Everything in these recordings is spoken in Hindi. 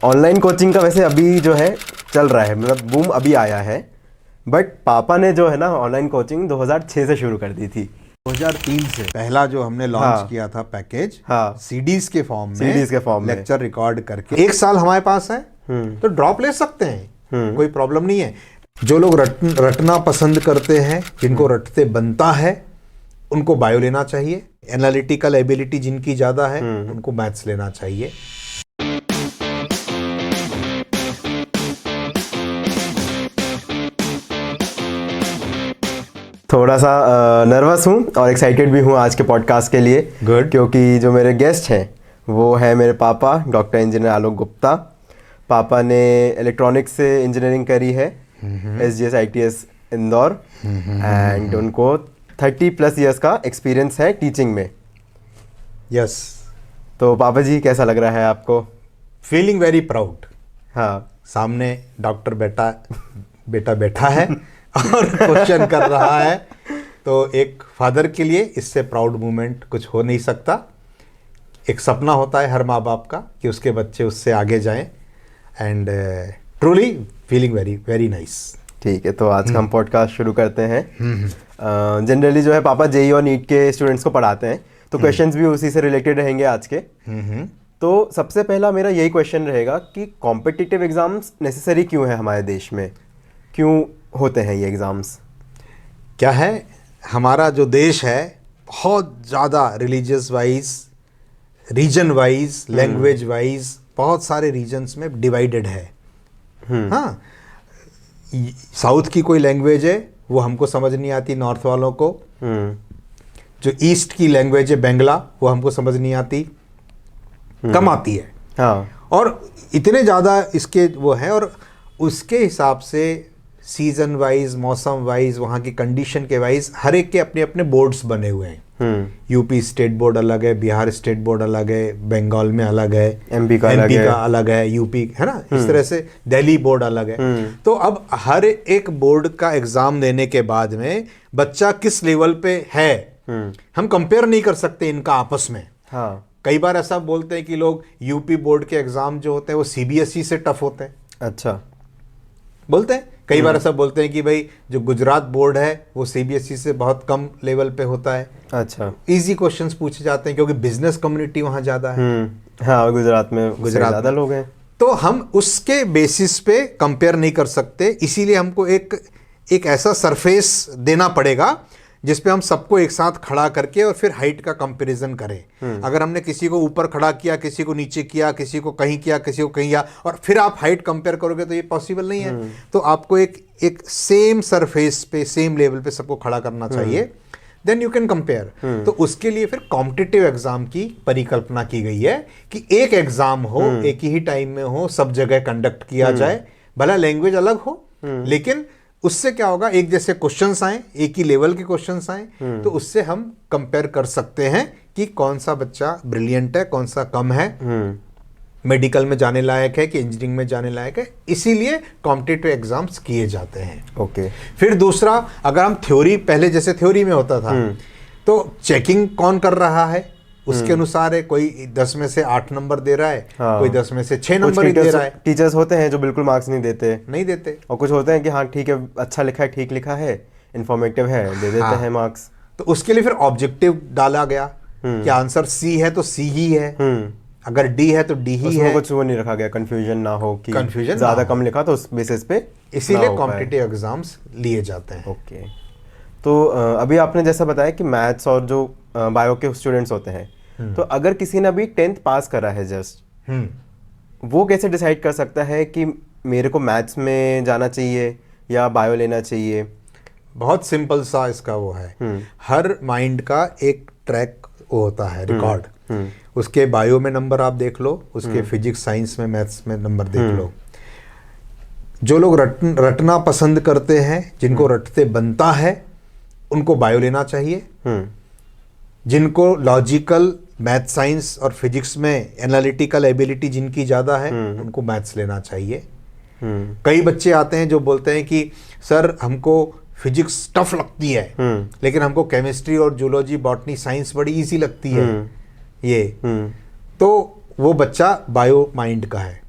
ऑनलाइन कोचिंग का वैसे अभी जो है चल रहा है, मतलब बूम अभी आया है। बट पापा ने जो है ना ऑनलाइन कोचिंग 2006 से शुरू कर दी थी। 2003 से पहला जो हमने लॉन्च किया था पैकेज, सीडीज के फॉर्म में, लेक्चर रिकॉर्ड करके 1 साल हमारे पास है, तो ड्रॉप ले सकते हैं, कोई प्रॉब्लम नहीं है। जो लोग रटना पसंद करते हैं, जिनको रटते बनता है, उनको बायो लेना चाहिए। एनालिटिकल एबिलिटी जिनकी ज्यादा है, उनको मैथ्स लेना चाहिए। थोड़ा सा नर्वस हूँ और एक्साइटेड भी हूँ आज के पॉडकास्ट के लिए। गुड। क्योंकि जो मेरे गेस्ट हैं वो है मेरे पापा, डॉक्टर इंजीनियर आलोक गुप्ता। पापा ने इलेक्ट्रॉनिक्स से इंजीनियरिंग करी है SGS ITS इंदौर, एंड उनको 30+ ईयर्स का एक्सपीरियंस है टीचिंग में। यस। तो पापा जी, कैसा लग रहा है आपको? Feeling very proud. हाँ, सामने डॉक्टर बेटा बैठा है और क्वेश्चन कर रहा है, तो एक फादर के लिए इससे प्राउड मोमेंट कुछ हो नहीं सकता। एक सपना होता है हर माँ बाप का कि उसके बच्चे उससे आगे जाएं, and truly feeling very very nice. ठीक है, तो आज का हम पॉडकास्ट शुरू करते हैं। जनरली जो है पापा JEE और नीट के स्टूडेंट्स को पढ़ाते हैं, तो क्वेश्चंस भी उसी से रिलेटेड रहेंगे आज के। तो सबसे पहला मेरा यही क्वेश्चन रहेगा कि कॉम्पिटिटिव एग्जाम्स नेसेसरी क्यों है हमारे देश में, क्यों होते हैं ये एग्ज़ाम्स? क्या है, हमारा जो देश है बहुत ज़्यादा religious wise, region wise, language wise बहुत सारे रीजन्स में डिवाइडेड है। हाँ, साउथ की कोई लैंग्वेज है वो हमको समझ नहीं आती, नॉर्थ वालों को। जो ईस्ट की लैंग्वेज है बंगला, वो हमको समझ नहीं आती, कम आती है। हाँ। और इतने ज़्यादा इसके वो हैं, और उसके हिसाब से सीजन वाइज, मौसम वाइज, वहाँ की कंडीशन के वाइज हर एक के अपने अपने बोर्ड्स बने हुए हैं। यूपी स्टेट बोर्ड अलग है, बिहार स्टेट बोर्ड अलग है, बंगाल में अलग है, MP का अलग है, यूपी है ना, इस तरह से दिल्ली बोर्ड अलग है। तो अब हर एक बोर्ड का एग्जाम देने के बाद में बच्चा किस लेवल पे है, हम कंपेयर नहीं कर सकते इनका आपस में। हाँ। कई बार ऐसा बोलते हैं कि लोग यूपी बोर्ड के एग्जाम जो होते हैं वो CBSE से टफ होते हैं। अच्छा, बोलते हैं। कई बार ऐसा बोलते हैं कि भाई जो गुजरात बोर्ड है वो CBSE से बहुत कम लेवल पे होता है। अच्छा। इजी क्वेश्चंस पूछे जाते हैं क्योंकि बिजनेस कम्युनिटी वहाँ ज़्यादा है। हाँ, गुजरात में ज़्यादा लोग हैं, तो हम उसके बेसिस पे कंपेयर नहीं कर सकते। इसीलिए हमको एक ऐसा सरफेस देना पड़ेगा जिसपे हम सबको एक साथ खड़ा करके और फिर हाइट का कंपैरिजन करें। अगर हमने किसी को ऊपर खड़ा किया, किसी को नीचे किया, किसी को कहीं किया, किसी को कहीं किया, और फिर आप हाइट कंपेयर करोगे तो ये पॉसिबल नहीं है। तो आपको एक सेम सरफेस पे, सेम लेवल पे सबको खड़ा करना चाहिए, देन यू कैन कंपेयर। तो उसके लिए फिर कॉम्पिटिटिव एग्जाम की परिकल्पना की गई है कि एक एग्जाम हो, एक ही टाइम में हो, सब जगह कंडक्ट किया जाए, भला लैंग्वेज अलग हो, लेकिन उससे क्या होगा, एक जैसे क्वेश्चंस आए, एक ही लेवल के क्वेश्चंस आए, तो उससे हम कंपेयर कर सकते हैं कि कौन सा बच्चा ब्रिलियंट है, कौन सा कम है, मेडिकल में जाने लायक है कि इंजीनियरिंग में जाने लायक है। इसीलिए कॉम्पिटिटिव एग्जाम्स किए जाते हैं। ओके। फिर दूसरा, अगर हम थ्योरी, पहले जैसे थ्योरी में होता था, तो चेकिंग कौन कर रहा है उसके अनुसार है। कोई 10 में से 8 नंबर दे रहा है, कोई 10 में से 6 नंबर ही दे रहा है। टीचर्स होते हैं जो बिल्कुल मार्क्स नहीं देते, और कुछ होते हैं कि हाँ ठीक है, अच्छा लिखा है, ठीक लिखा है, इंफॉर्मेटिव है, दे देते हैं मार्क्स। तो उसके लिए फिर ऑब्जेक्टिव डाला गया कि आंसर C है तो C ही है, अगर D है तो D ही है। कुछ वो नहीं रखा गया, कंफ्यूजन ना हो कि ज्यादा कम लिखा तो उस बेसिस पे। इसीलिए कॉम्पिटिटिव एग्जाम्स लिए जाते हैं। ओके। तो अभी आपने जैसा बताया कि मैथ्स और जो बायो के स्टूडेंट्स होते हैं, तो अगर किसी ने अभी 10th पास करा है जस्ट, वो कैसे डिसाइड कर सकता है कि मेरे को मैथ्स में जाना चाहिए या बायो लेना चाहिए? बहुत सिंपल सा इसका वो है, हर माइंड का एक ट्रैक होता है, रिकॉर्ड। उसके बायो में नंबर आप देख लो, उसके फिजिक्स, साइंस में, मैथ्स में नंबर देख लो। जो लोग रटना पसंद करते हैं, जिनको रटते बनता है, उनको बायो लेना चाहिए। जिनको लॉजिकल, मैथ, साइंस और फिजिक्स में एनालिटिकल एबिलिटी जिनकी ज़्यादा है, उनको मैथ्स लेना चाहिए। कई बच्चे आते हैं जो बोलते हैं कि सर हमको फिजिक्स टफ लगती है, लेकिन हमको केमिस्ट्री और जूलॉजी, बॉटनी, साइंस बड़ी इजी लगती है। ये तो वो बच्चा बायो माइंड का है,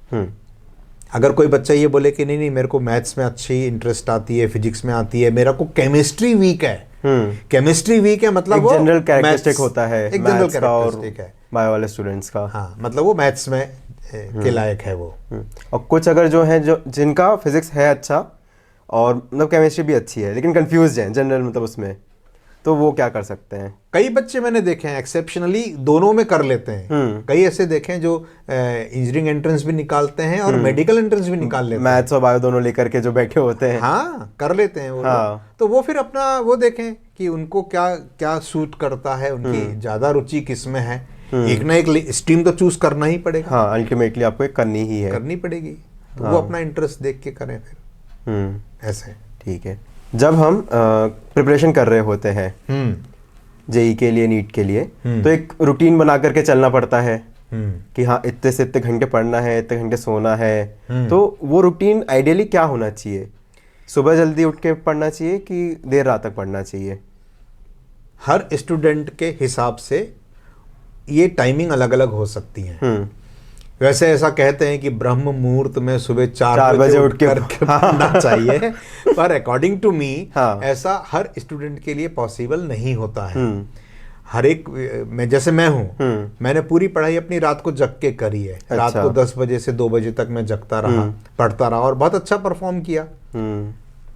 अगर कोई बच्चा ये बोले कि नहीं नहीं मेरे को मैथ्स में अच्छी इंटरेस्ट आती है, फिजिक्स में आती है, मेरा को केमिस्ट्री वीक है, केमिस्ट्री वीक है, मतलब वो जनरल कैरेक्टरिस्टिक होता है एक जनरल मैथ्स का और कैरेक्टरिस्टिक है बायो वाले स्टूडेंट्स का। हाँ, मतलब वो मैथ्स में के लायक है वो। और कुछ अगर जो है जो जिनका फिजिक्स है अच्छा और मतलब केमिस्ट्री भी अच्छी है लेकिन कंफ्यूज है जनरल मतलब उसमें, तो वो क्या कर सकते हैं? कई बच्चे मैंने देखे हैं एक्सेप्शनली दोनों में कर लेते हैं। कई ऐसे देखे हैं जो इंजीनियरिंग एंट्रेंस भी निकालते हैं और मेडिकल एंट्रेंस भी निकाल लेते हैं, मैथ्स और बायो दोनों लेकर के जो बैठे होते हैं। हाँ, कर लेते हैं वो लोग। तो वो फिर अपना वो देखें कि उनको क्या क्या सूट करता है, उनकी ज्यादा रुचि किस में है। एक ना एक स्ट्रीम तो चूज करना ही पड़ेगा। हाँ, अल्टीमेटली आपको एक करनी ही है, करनी पड़ेगी। तो वो अपना इंटरेस्ट देख के करें फिर ऐसे। ठीक है। जब हम प्रिपरेशन कर रहे होते हैं जेई के लिए, नीट के लिए, तो एक रूटीन बना करके चलना पड़ता है कि हाँ इतने से इतने घंटे पढ़ना है, इतने घंटे सोना है। तो वो रूटीन आइडियली क्या होना चाहिए? सुबह जल्दी उठ के पढ़ना चाहिए कि देर रात तक पढ़ना चाहिए? हर स्टूडेंट के हिसाब से ये टाइमिंग अलग अलग हो सकती है। वैसे ऐसा कहते हैं कि ब्रह्म मुहूर्त में सुबह 4 बजे उठ कर पढ़ना चाहिए, पर अकॉर्डिंग टू मी ऐसा हर स्टूडेंट के लिए पॉसिबल नहीं होता है। हर एक जैसे मैं हूँ, मैंने पूरी पढ़ाई अपनी रात को जग के करी है। रात को 10 बजे से 2 बजे तक मैं जगता रहा, पढ़ता रहा और बहुत अच्छा परफॉर्म किया।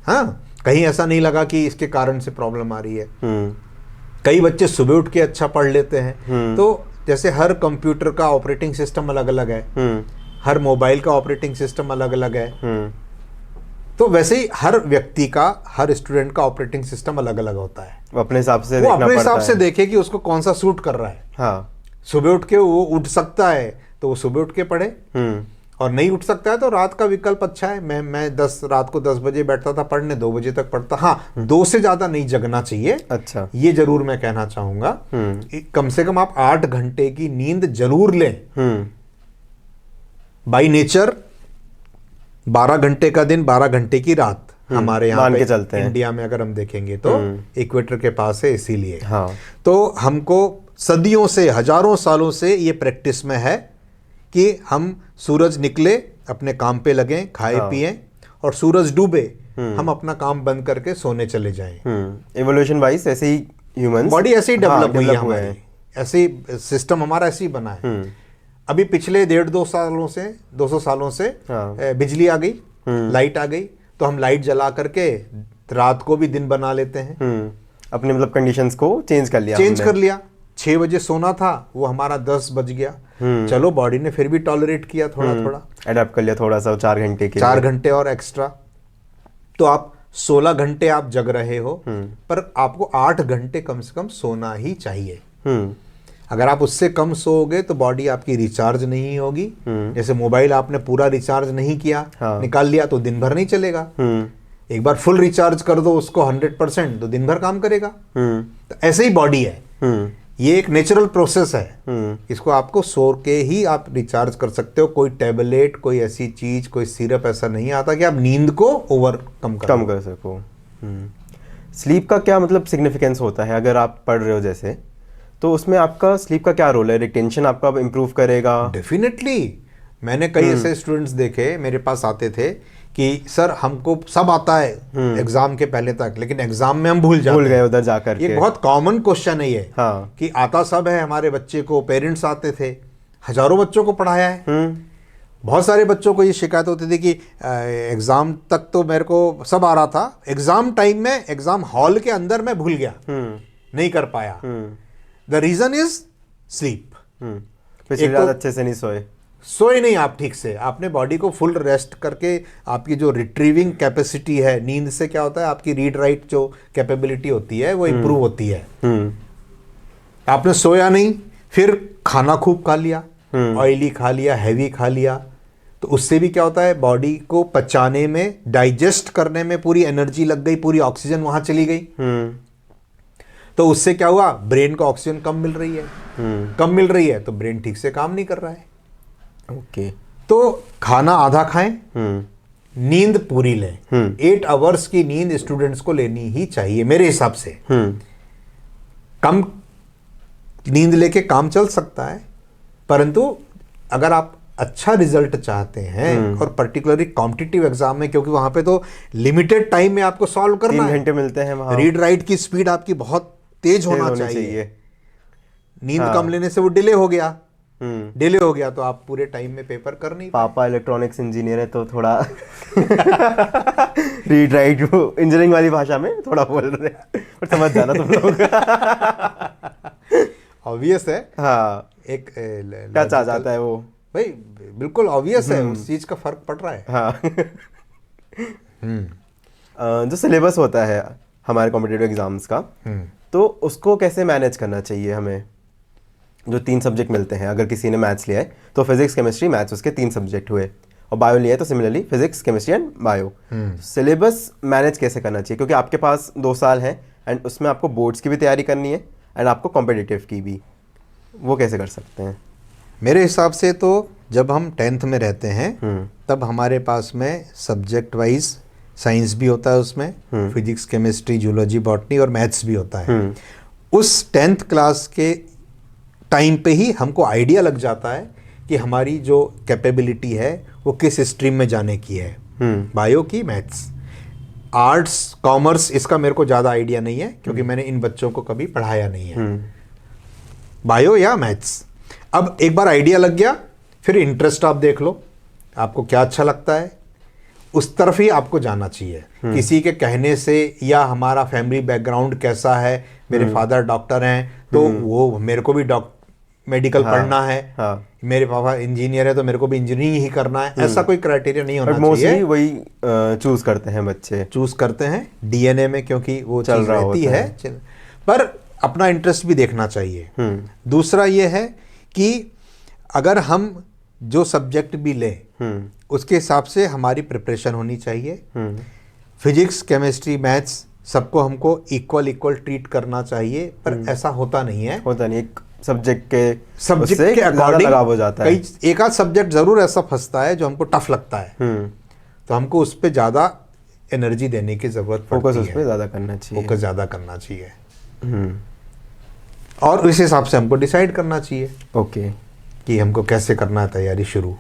हाँ, कहीं ऐसा नहीं लगा कि इसके कारण से प्रॉब्लम आ रही है। कई बच्चे सुबह उठ के अच्छा पढ़ लेते हैं। तो जैसे हर कंप्यूटर का ऑपरेटिंग सिस्टम अलग अलग है, हर मोबाइल का ऑपरेटिंग सिस्टम अलग अलग है, तो वैसे ही हर व्यक्ति का, हर स्टूडेंट का ऑपरेटिंग सिस्टम अलग अलग होता है। वो अपने हिसाब से वो अपने हिसाब से देखे कि उसको कौन सा सूट कर रहा है। हाँ, सुबह उठ के वो उठ सकता है तो वो सुबह उठ के पढ़े, और नहीं उठ सकता है तो रात का विकल्प अच्छा है। मैं रात को 10 बजे बैठता था पढ़ने, 2 बजे तक पढ़ता। हाँ, 2 से ज्यादा नहीं जगना चाहिए। अच्छा, ये जरूर मैं कहना चाहूंगा। कम से कम आप 8 घंटे की नींद जरूर लें। बाई नेचर 12 घंटे का दिन, 12 घंटे की रात हमारे यहाँ पे चलते हैं। इंडिया में अगर हम देखेंगे तो इक्वेटर के पास है, इसीलिए। हाँ। तो हमको सदियों से, हजारों सालों से ये प्रैक्टिस में है कि हम सूरज निकले अपने काम पे लगें, खाए पिए, और सूरज डूबे हम अपना काम बंद करके सोने चले जाएं। इवोल्यूशन वाइज ऐसे ही ह्यूमंस, बॉडी ऐसे ही डेवलप हुई है हमारी, ऐसे ही सिस्टम हमारा ऐसे ही बना है। अभी पिछले 200 सालों से बिजली आ गई, लाइट आ गई, तो हम लाइट जला करके रात को भी दिन बना लेते हैं। अपने मतलब कंडीशंस को चेंज कर लिया। 6 बजे सोना था, वो हमारा 10 बज गया। चलो, बॉडी ने फिर भी टॉलरेट किया, थोड़ा अडैप्ट कर लिया थोड़ा सा, 4 घंटे के 4 घंटे और एक्स्ट्रा। तो आप 16 घंटे आप जग रहे हो, पर आपको 8 घंटे कम से कम सोना ही चाहिए। अगर आप उससे कम सोओगे तो बॉडी आपकी रिचार्ज नहीं होगी। जैसे मोबाइल आपने पूरा रिचार्ज नहीं किया, निकाल लिया, तो दिन भर नहीं चलेगा। एक बार फुल रिचार्ज कर दो उसको 100%, तो दिन भर काम करेगा। तो ऐसे ही बॉडी है, ये एक नेचुरल प्रोसेस है। इसको आपको सो के ही आप रिचार्ज कर सकते हो। कोई टैबलेट, कोई ऐसी चीज, कोई सिरप ऐसा नहीं आता कि आप नींद को ओवरकम कर सको। स्लीप का क्या मतलब सिग्निफिकेंस होता है? अगर आप पढ़ रहे हो जैसे, तो उसमें आपका स्लीप का क्या रोल है? रिटेंशन आपका इम्प्रूव करेगा? डेफिनेटली। मैंने कई ऐसे स्टूडेंट्स देखे, मेरे पास आते थे कि सर हमको सब आता है एग्जाम के पहले तक, लेकिन एग्जाम में हम भूल गए उधर जाकर। ये बहुत कॉमन क्वेश्चन है ये। हाँ। कि आता सब है हमारे बच्चे को, पेरेंट्स आते थे, हजारों बच्चों को पढ़ाया है। बहुत सारे बच्चों को ये शिकायत होती थी कि एग्जाम तक तो मेरे को सब आ रहा था, एग्जाम टाइम में, एग्जाम हॉल के अंदर मैं भूल गया, नहीं कर पाया। The reason is sleep. पिछली रात अच्छे से नहीं सोए नहीं आप ठीक से, आपने बॉडी को फुल रेस्ट करके, आपकी जो रिट्रीविंग कैपेसिटी है, नींद से क्या होता है, आपकी रीड राइट जो कैपेबिलिटी होती है वो इंप्रूव होती है। आपने सोया नहीं, फिर खाना खूब खा लिया, ऑयली खा लिया, हैवी खा लिया, तो उससे भी क्या होता है, बॉडी को पचाने में, डाइजेस्ट करने में पूरी एनर्जी लग गई, पूरी ऑक्सीजन वहां चली गई। तो उससे क्या हुआ, ब्रेन को ऑक्सीजन कम मिल रही है। कम मिल रही है तो ब्रेन ठीक से काम नहीं कर रहा है। ओके। तो खाना आधा खाएं, नींद पूरी लें। 8 आवर्स की नींद स्टूडेंट्स को लेनी ही चाहिए मेरे हिसाब से। कम नींद लेके काम चल सकता है, परंतु अगर आप अच्छा रिजल्ट चाहते हैं और पर्टिकुलरली कॉम्पिटिटिव एग्जाम में, क्योंकि वहां पे तो लिमिटेड टाइम में आपको सॉल्व करना 3 है, घंटे मिलते हैं वहाँ, रीड राइट की स्पीड आपकी बहुत तेज होना होनी चाहिए। नींद कम लेने से वो डिले हो गया, डिले हो गया तो आप पूरे टाइम में पेपर कर नहीं पाए। पापा इलेक्ट्रॉनिक्स इंजीनियर है तो थोड़ा रीड राइट वो इंजीनियरिंग वाली भाषा में थोड़ा बोल रहे हैं, पर समझ जाना तुम लोग। ऑब्वियस है, हाँ, एक टच आ जाता है वो भाई, बिल्कुल ऑब्वियस है, उस चीज का फर्क पड़ रहा है। हाँ। जो सिलेबस होता है हमारे कॉम्पिटिटिव एग्जाम्स का, तो उसको कैसे मैनेज करना चाहिए हमें? जो 3 सब्जेक्ट मिलते हैं, अगर किसी ने मैथ्स लिया है तो फिजिक्स केमिस्ट्री मैथ्स उसके 3 सब्जेक्ट हुए, और बायो लिया है तो similarly physics chemistry and bio. Syllabus manage कैसे करना चाहिए, क्योंकि आपके पास 2 साल है एंड उसमें आपको बोर्ड्स की भी तैयारी करनी है एंड आपको कॉम्पिटिटिव की भी, वो कैसे कर सकते हैं? मेरे हिसाब से तो जब हम 10th में रहते हैं तब हमारे पास में सब्जेक्ट वाइज साइंस भी होता है, उसमें फिजिक्स केमिस्ट्री जूलॉजी बॉटनी और मैथ्स भी होता है। उस 10th क्लास के टाइम पे ही हमको आइडिया लग जाता है कि हमारी जो कैपेबिलिटी है वो किस स्ट्रीम में जाने की है, बायो की, मैथ्स, आर्ट्स, कॉमर्स, इसका मेरे को ज़्यादा आइडिया नहीं है क्योंकि मैंने इन बच्चों को कभी पढ़ाया नहीं है, बायो या मैथ्स। अब एक बार आइडिया लग गया, फिर इंटरेस्ट आप देख लो, आपको क्या अच्छा लगता है उस तरफ ही आपको जाना चाहिए। किसी के कहने से या हमारा फैमिली बैकग्राउंड कैसा है, मेरे फादर डॉक्टर हैं तो वो मेरे को भी मेडिकल पढ़ना है, मेरे पापा इंजीनियर है तो मेरे को भी इंजीनियरिंग ही करना है, ऐसा कोई क्राइटेरिया नहीं होना चाहिए। मोस्टली वही चूज करते हैं बच्चे, चूज करते हैं डीएनए में, क्योंकि वो चीज रहती है। पर अपना इंटरेस्ट भी देखना चाहिए। दूसरा ये है कि अगर हम जो सब्जेक्ट भी लें उसके हिसाब से हमारी प्रिपरेशन होनी चाहिए। फिजिक्स केमिस्ट्री मैथ्स सबको हमको इक्वल ट्रीट करना चाहिए, पर ऐसा होता नहीं है। एक सब्जेक्ट के अकॉर्डिंग लगाव हो जाता है। एक आध सब्जेक्ट जरूर ऐसा फंसता है जो हमको टफ लगता है, तो हमको उस पर ज्यादा एनर्जी देने की जरूरत पड़ती है, फोकस उस पर ज्यादा करना चाहिए, फोकस ज्यादा करना चाहिए और उस हिसाब से हमको डिसाइड करना चाहिए ओके कि हमको कैसे करना है तैयारी शुरू।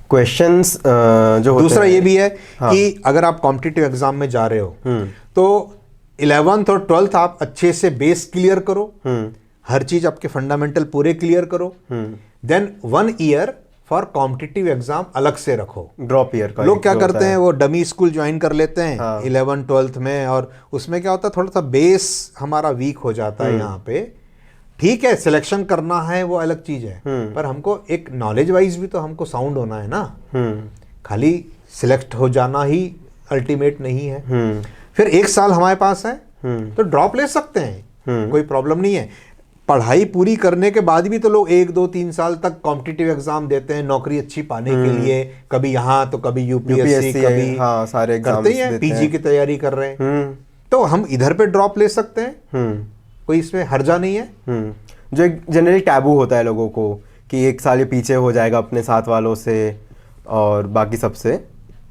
क्वेश्चंस जो होते दूसरा हैं, ये भी है कि अगर आप कॉम्पिटिटिव एग्जाम में जा रहे हो तो 11th और 12th आप अच्छे से बेस क्लियर करो, हर चीज आपके फंडामेंटल पूरे क्लियर करो, then 1 year for competitive exam अलग से रखो। ड्रॉप ईयर का लोग क्या करते हैं, वो डमी स्कूल ज्वाइन कर लेते हैं 11th 12th में, और उसमें क्या होता है थोड़ा सा बेस हमारा वीक हो जाता है। यहाँ पे ठीक है, सिलेक्शन करना है वो अलग चीज है, पर हमको एक नॉलेज वाइज भी तो हमको साउंड होना है ना, खाली सिलेक्ट हो जाना ही अल्टीमेट नहीं है। फिर 1 साल हमारे पास है तो ड्रॉप ले सकते हैं, कोई प्रॉब्लम नहीं है। पढ़ाई पूरी करने के बाद भी तो लोग 1 2 3 साल तक कॉम्पिटिटिव एग्जाम देते हैं नौकरी अच्छी पाने के लिए, कभी यहाँ तो कभी यूपीएससी, कभी सारे करते ही हैं, पीजी की तैयारी कर रहे हैं, तो हम इधर पे ड्रॉप ले सकते हैं, कोई इसमें हर्जा नहीं है। जो एक जनरली टैबू होता है लोगों को कि 1 साल ये पीछे हो जाएगा अपने साथ वालों से और बाकी सबसे।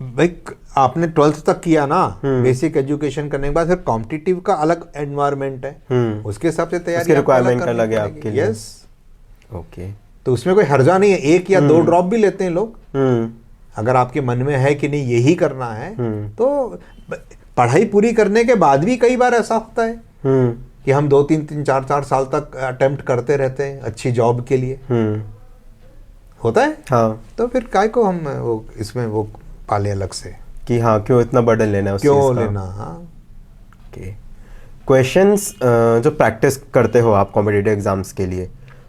भाई आपने 12th तक किया ना, बेसिक एजुकेशन करने के बाद फिर कॉम्पिटिटिव का अलग एनवायरनमेंट है, उसके हिसाब से तैयारी, उसके रिक्वायरमेंट अलग है आपके लिए। यस, ओके, तो उसमें कोई हर्जा नहीं है। 1 या 2 ड्रॉप भी लेते हैं लोग, अगर आपके मन में है कि नहीं यही करना है। तो पढ़ाई पूरी करने के बाद भी कई बार ऐसा होता है कि हम 2 3 4 साल तक अटेम्प्ट करते रहते हैं अच्छी जॉब के लिए, होता है। हाँ, तो फिर काय को हम वो इसमें वो पाले अलग से कि हाँ क्यों इतना बर्डन लेना है, क्यों लेना। हाँ, ओके। क्वेश्चंस जो प्रैक्टिस करते हो आप कॉम्पिटिटिव एग्जाम्स के लिए,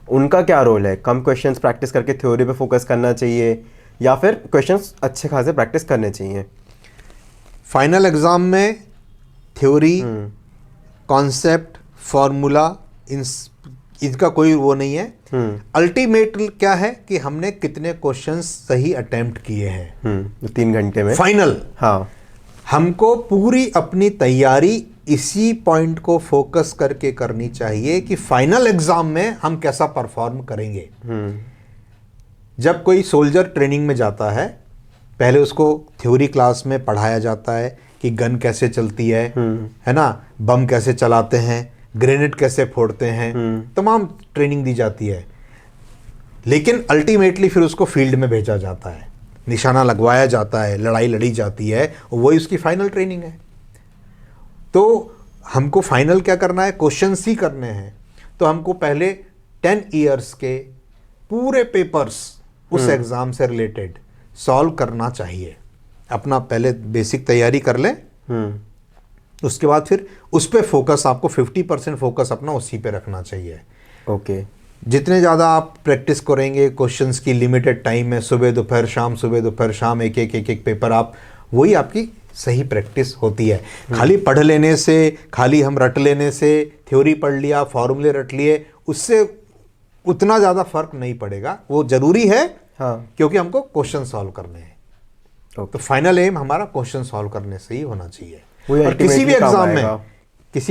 उनका क्या रोल है? कम क्वेश्चंस प्रैक्टिस करके थ्योरी पे फोकस करना चाहिए या फिर क्वेश्चंस अच्छे खासे प्रैक्टिस करने चाहिए? फाइनल एग्जाम में थ्योरी, कॉन्सेप्ट, फॉर्मूला, इनका कोई वो नहीं है। अल्टीमेट क्या है कि हमने कितने क्वेश्चंस सही अटेम्प्ट किए हैं 3 घंटे में फाइनल। हाँ, हमको पूरी अपनी तैयारी इसी पॉइंट को फोकस करके करनी चाहिए कि फाइनल एग्जाम में हम कैसा परफॉर्म करेंगे। जब कोई सोल्जर ट्रेनिंग में जाता है, पहले उसको थ्योरी क्लास में पढ़ाया जाता है कि गन कैसे चलती है ना, बम कैसे चलाते हैं, ग्रेनेड कैसे फोड़ते हैं, तमाम ट्रेनिंग दी जाती है। लेकिन अल्टीमेटली फिर उसको फील्ड में भेजा जाता है, निशाना लगवाया जाता है, लड़ाई लड़ी जाती है, और वही उसकी फाइनल ट्रेनिंग है। तो हमको फाइनल क्या करना है, क्वेश्चंस ही करने हैं। तो हमको पहले 10 ईयर्स के पूरे पेपर्स उस एग्ज़ाम से रिलेटेड सॉल्व करना चाहिए। अपना पहले बेसिक तैयारी कर लें, उसके बाद फिर उस पे फोकस, आपको 50% फोकस अपना उसी पे रखना चाहिए। ओके। जितने ज़्यादा आप प्रैक्टिस करेंगे, क्वेश्चंस की लिमिटेड टाइम है, सुबह दोपहर शाम, सुबह दोपहर शाम, एक पेपर आप, वही आपकी सही प्रैक्टिस होती है। खाली पढ़ लेने से, खाली हम रट लेने से, थ्योरी पढ़ लिया, फॉर्मूले रट लिए, उससे उतना ज़्यादा फर्क नहीं पड़ेगा। वो ज़रूरी है, हाँ, क्योंकि हमको क्वेश्चन सॉल्व करने हैं। तो फाइनल एम हमारा क्वेश्चन सॉल्व करने से ही होना चाहिए। और किसी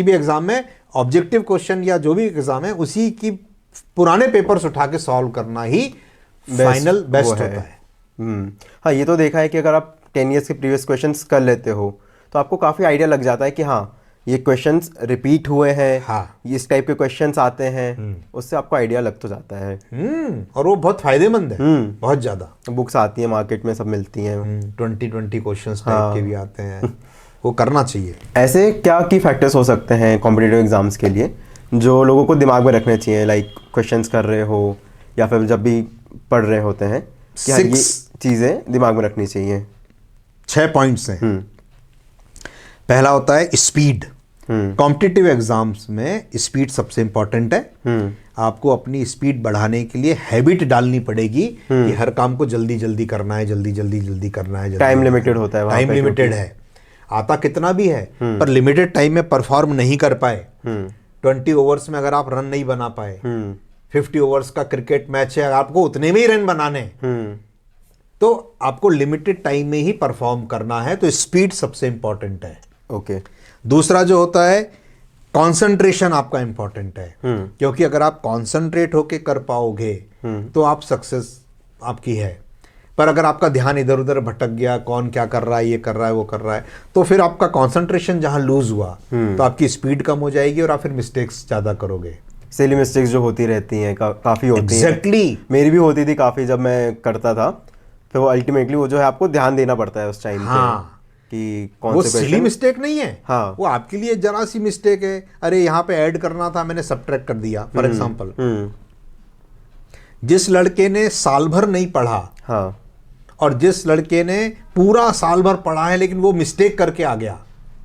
भी एग्जाम में ऑब्जेक्टिव क्वेश्चन या जो भी एग्जाम है, उसी की पुराने पेपर्स उठा के सॉल्व करना ही फाइनल बेस्ट होता है। हाँ, ये तो देखा है कि अगर आप 10 ईयर्स के प्रीवियस क्वेश्चंस कर लेते हो तो आपको काफ़ी आइडिया लग जाता है कि हाँ, ये क्वेश्चंस रिपीट हुए हैं, हाँ, इस टाइप के क्वेश्चंस आते हैं, उससे आपको आइडिया लग तो जाता है। और वो बहुत फायदेमंद है, बहुत ज़्यादा। बुक्स आती हैं मार्केट में, सब मिलती हैं, 20 क्वेश्चंस टाइप के भी आते हैं, वो करना चाहिए। ऐसे क्या की फैक्टर्स हो सकते हैं कॉम्पिटिटिव एग्जाम्स के लिए जो लोगों को दिमाग में रखने चाहिए, लाइक क्वेश्चंस कर रहे हो या फिर जब भी पढ़ रहे होते हैं, कि हाँ, ये चीज़ें दिमाग में रखनी चाहिए? 6 पॉइंट्स हैं। पहला होता है स्पीड। कॉम्पिटिटिव एग्जाम्स में स्पीड सबसे इंपॉर्टेंट है। आपको अपनी स्पीड बढ़ाने के लिए हैबिट डालनी पड़ेगी कि हर काम को जल्दी जल्दी करना है, जल्दी जल्दी जल्दी करना है। टाइम लिमिटेड होता है, टाइम लिमिटेड है, आता कितना भी है, पर लिमिटेड टाइम में परफॉर्म नहीं कर पाए, 20 ओवर्स में अगर आप रन नहीं बना पाए, 50 ओवर्स का क्रिकेट मैच है, आपको उतने में ही रन बनाने, तो आपको लिमिटेड टाइम में ही परफॉर्म करना है। तो स्पीड सबसे इंपॉर्टेंट है। ओके। दूसरा जो होता है, कंसंट्रेशन आपका इंपॉर्टेंट है, क्योंकि अगर आप कंसंट्रेट होके कर पाओगे तो आप सक्सेस आपकी है। पर अगर आपका ध्यान इधर उधर भटक गया, कौन क्या कर रहा है, ये कर रहा है, वो कर रहा है, तो फिर आपका कंसंट्रेशन जहां लूज हुआ तो आपकी स्पीड कम हो जाएगी और आप फिर मिस्टेक्स ज्यादा करोगे। सिली मिस्टेक्स जो होती रहती हैं, काफ़ी होती हैं। एग्जैक्टली, मेरी भी होती थी काफ़ी जब मैं करता था। फिर वो अल्टीमेटली वो जो है आपको ध्यान देना पड़ता है उस टाइम पे कि कौन वो से सिली मिस्टेक नहीं है। हाँ, वो आपके लिए जरा सी मिस्टेक है, अरे यहाँ पे ऐड करना था, मैंने सबट्रैक्ट कर दिया। फॉर एग्जांपल, जिस लड़के ने साल भर नहीं पढ़ा, हाँ, और जिस लड़के ने पूरा साल भर पढ़ा है लेकिन वो मिस्टेक करके आ गया,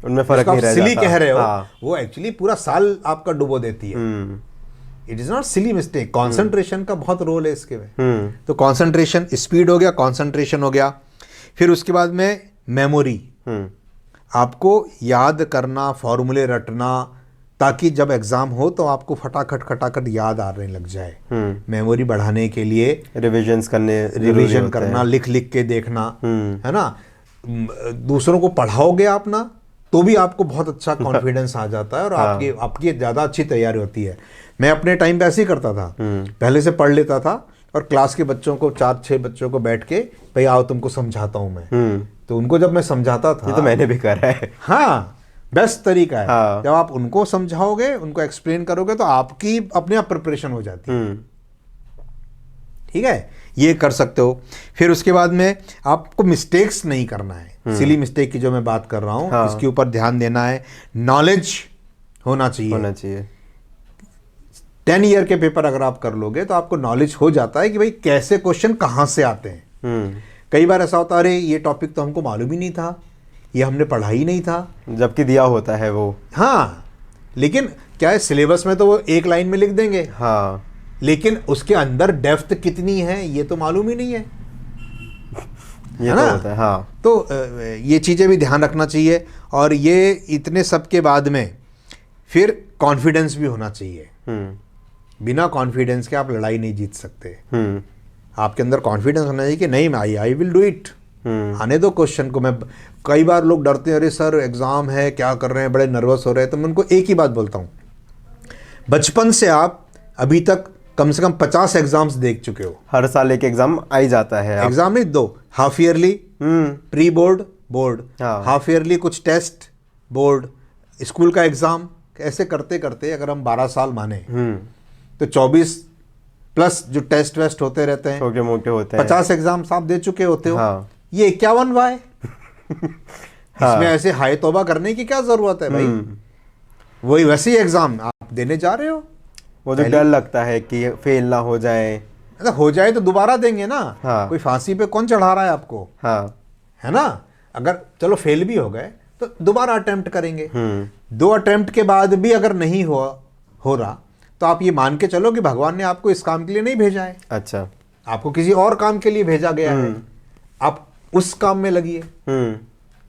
उनमें फर्क नहीं रह जाता। सिली कह रहे हो, हाँ, वो एक्चुअली पूरा साल आपका डुबो देती है। It is not silly mistake. Concentration का बहुत रोल है इसके में। तो कॉन्सेंट्रेशन, स्पीड हो गया, कॉन्सेंट्रेशन हो गया। फिर उसके बाद में मेमोरी, आपको याद करना, फॉर्मूले रटना, ताकि जब एग्जाम हो तो आपको फटाखट खटाखट याद आने लग जाए। मेमोरी बढ़ाने के लिए रिवीजन करना, लिख लिख के देखना, है ना। दूसरों को पढ़ाओगे आप ना, तो भी आपको बहुत अच्छा कॉन्फिडेंस आ जाता है और आपकी ज़्यादा अच्छी तैयारी होती है। मैं अपने टाइम पे ऐसे ही करता था, पहले से पढ़ लेता था और क्लास के बच्चों को, 4-6 बच्चों को बैठ के, भाई आओ तुमको समझाता हूँ मैं। तो उनको जब मैं समझाता था, ये तो मैंने भी करा है। हाँ, बेस्ट तरीका है। हाँ। जब आप उनको समझाओगे, उनको एक्सप्लेन करोगे, तो आपकी अपने आप प्रिपरेशन हो जाती है। ठीक है, ये कर सकते हो। फिर उसके बाद में आपको मिस्टेक्स नहीं करना है। सिली मिस्टेक की जो मैं बात कर रहा हूँ, हाँ, इसके ऊपर ध्यान देना है। नॉलेज होना चाहिए। 10 ईयर के पेपर अगर आप कर लोगे तो आपको नॉलेज हो जाता है कि भाई कैसे क्वेश्चन कहाँ से आते हैं। कई बार ऐसा होता है, अरे ये टॉपिक तो हमको मालूम ही नहीं था, ये हमने पढ़ा ही नहीं था, जबकि दिया होता है वो। हाँ, लेकिन क्या है, सिलेबस में तो वो एक लाइन में लिख देंगे, हाँ, लेकिन उसके अंदर डेप्थ कितनी है ये तो मालूम ही नहीं है, ये तो होता है। हाँ, तो ये चीज़ें भी ध्यान रखना चाहिए। और ये इतने सब के बाद में फिर कॉन्फिडेंस भी होना चाहिए। बिना कॉन्फिडेंस के आप लड़ाई नहीं जीत सकते। आपके अंदर कॉन्फिडेंस होना चाहिए कि नहीं, आई विल डू इट। आने दो क्वेश्चन को। मैं, कई बार लोग डरते हैं, अरे सर एग्जाम है, क्या कर रहे हैं, बड़े नर्वस हो रहे हैं। तो मैं उनको एक ही बात बोलता हूँ, बचपन से आप अभी तक कम से कम 50 एग्जाम्स देख चुके हो। हर साल एक एग्जाम आ ही जाता है। एग्जाम नहीं, 2 half yearly, pre board, board, half yearly कुछ टेस्ट, बोर्ड, स्कूल का एग्जाम। ऐसे करते करते अगर हम 12 साल माने तो 24 प्लस जो टेस्ट वेस्ट होते रहते हैं, छोटे मोटे होते हैं। 50 एग्जाम्स आप दे चुके होते हो। हाँ। ये 51वां है। इसमें ऐसे हाय तौबा करने की क्या जरूरत है भाई? वही वैसे ही एग्जाम आप देने जा रहे हो। वो जो डर लगता है कि फेल ना हो जाए। अगर हो जाए तो दोबारा देंगे ना। हाँ। कोई फांसी पे कौन चढ़ा रहा है आपको? हाँ। है ना? अगर चलो फेल भी हो गए तो दोबारा अटेम्प्ट करेंगे। 2 अटेम्प्ट के बाद भी अगर नहीं हो रहा तो आप ये मान के चलो कि भगवान ने आपको इस काम के लिए नहीं भेजा है। अच्छा। आपको किसी और काम के लिए भेजा गया है, आप उस काम में लगिए।